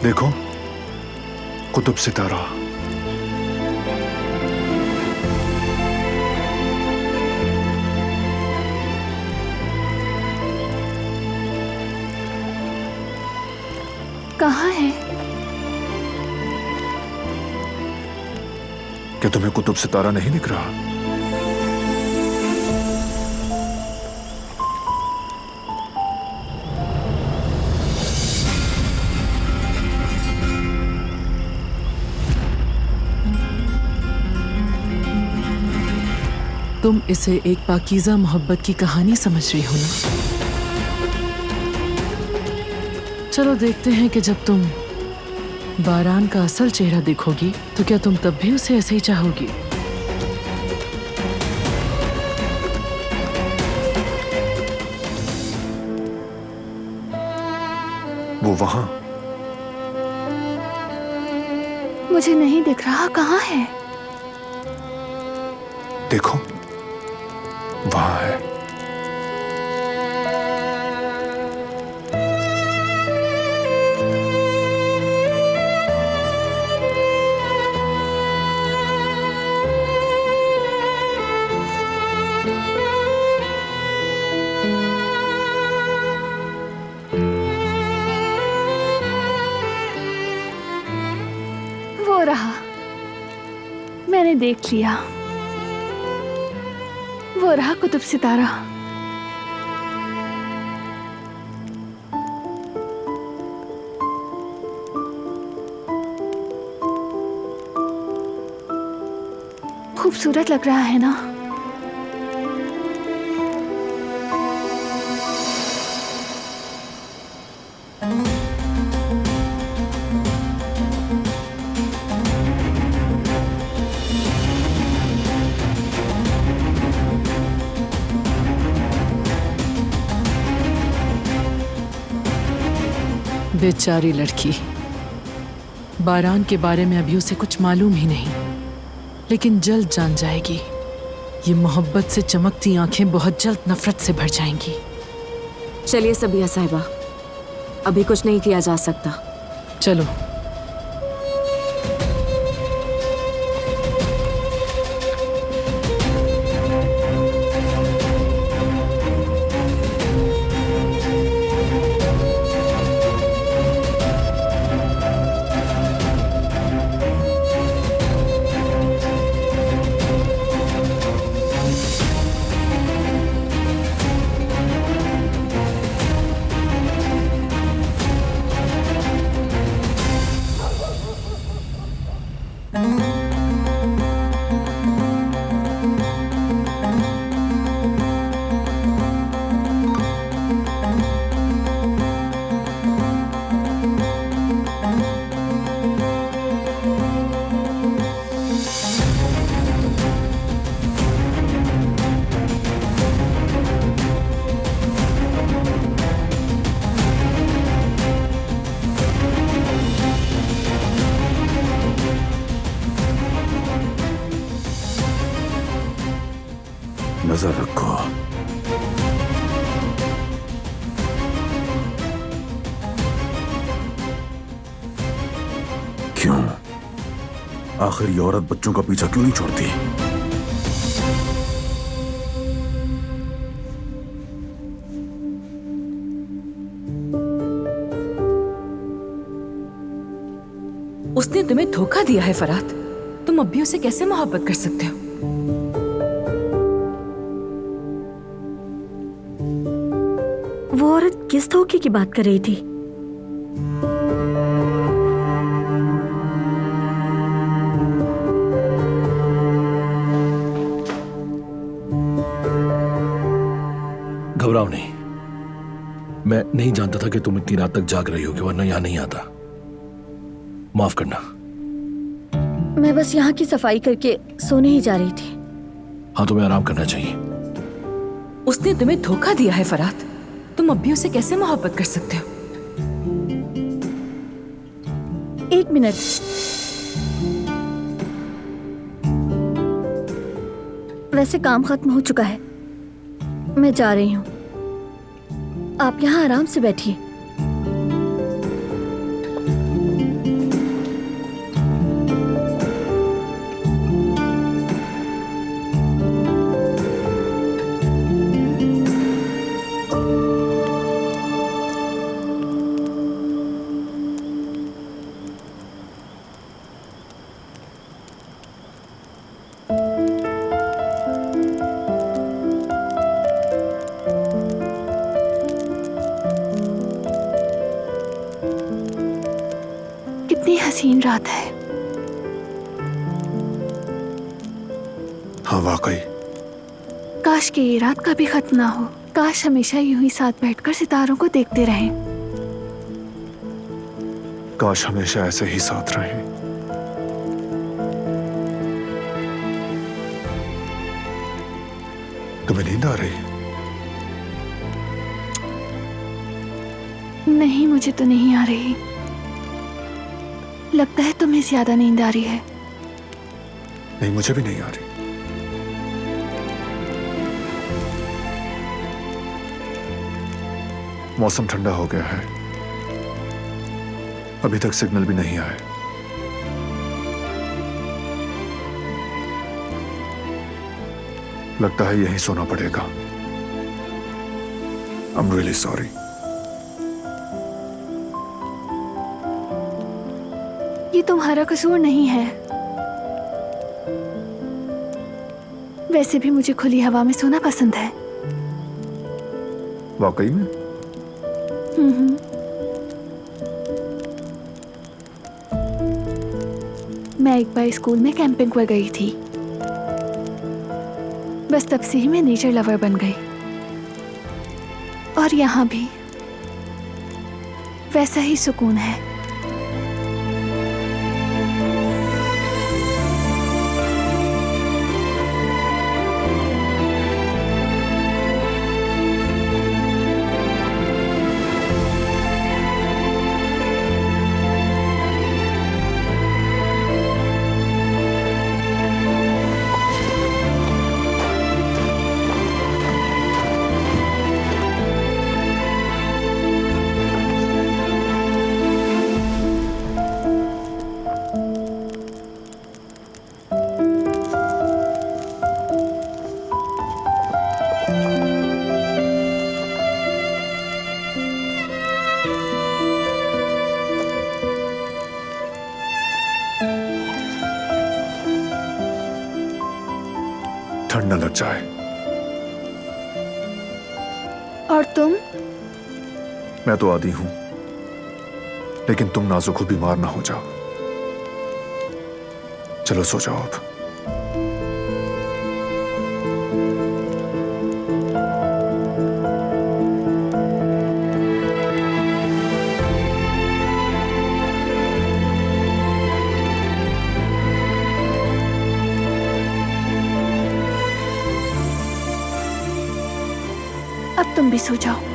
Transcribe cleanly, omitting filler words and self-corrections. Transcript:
देखो, कुतुब सितारा। कहाँ है? क्या तुम्हें कुतुब सितारा नहीं दिख रहा? तुम इसे एक पाकीज़ा मोहब्बत की कहानी समझ रही हो ना? चलो देखते हैं कि जब तुम बारान का असल चेहरा देखोगी तो क्या तुम तब भी उसे ऐसे ही चाहोगी? वो वहां। मुझे नहीं दिख रहा, कहाँ है? देखो, वहां है। वो रहा, मैंने देख लिया। वो रहा कुतुब सितारा। खूबसूरत लग रहा है ना? बेचारी लड़की, बारान के बारे में अभी उसे कुछ मालूम ही नहीं, लेकिन जल्द जान जाएगी। ये मोहब्बत से चमकती आंखें बहुत जल्द नफरत से भर जाएंगी। चलिए सबिया साहिबा, अभी कुछ नहीं किया जा सकता। चलो। नजर रखो। क्यों? आखिर ये औरत बच्चों का पीछा क्यों नहीं छोड़ती? उसने तुम्हें धोखा दिया है फरात। तुम अब भी उसे कैसे मोहब्बत कर सकते हो? वो औरत किस धोखे की बात कर रही थी? घबराओ नहीं। मैं नहीं जानता था कि तुम इतनी रात तक जाग रही होगी, वरना यहां नहीं आता। माफ करना। मैं बस यहाँ की सफाई करके सोने ही जा रही थी। हाँ, तुम्हें आराम करना चाहिए। उसने तुम्हें धोखा दिया है फरात। तुम अब भी उसे कैसे मोहब्बत कर सकते हो? एक मिनट। वैसे काम खत्म हो चुका है, मैं जा रही हूँ। आप यहाँ आराम से बैठिए। कितनी हसीन रात है। हाँ वाकई। काश कि ये रात कभी खत्म ना हो। काश हमेशा यूं ही साथ बैठकर सितारों को देखते रहें। काश हमेशा ऐसे ही साथ रहें। तुम्हें नींद आ रही है? नहीं, मुझे तो नहीं आ रही। लगता है तुम्हें ज्यादा नींद आ रही है। नहीं, मुझे भी नहीं आ रही। मौसम ठंडा हो गया है, अभी तक सिग्नल भी नहीं आए। लगता है यहीं सोना पड़ेगा। I'm really sorry। ये तुम्हारा कसूर नहीं है। वैसे भी मुझे खुली हवा में सोना पसंद है। वाकई में? मैं एक बार स्कूल में कैंपिंग पर गई थी। बस तब से ही मैं नेचर लवर बन गई। और यहाँ भी वैसा ही सुकून है। ठंड न लग जाए। और तुम? मैं तो आदी हूं, लेकिन तुम नाजुक हो, बीमार ना हो जाओ। चलो सो जाओ अब। अब तुम भी सो जाओ।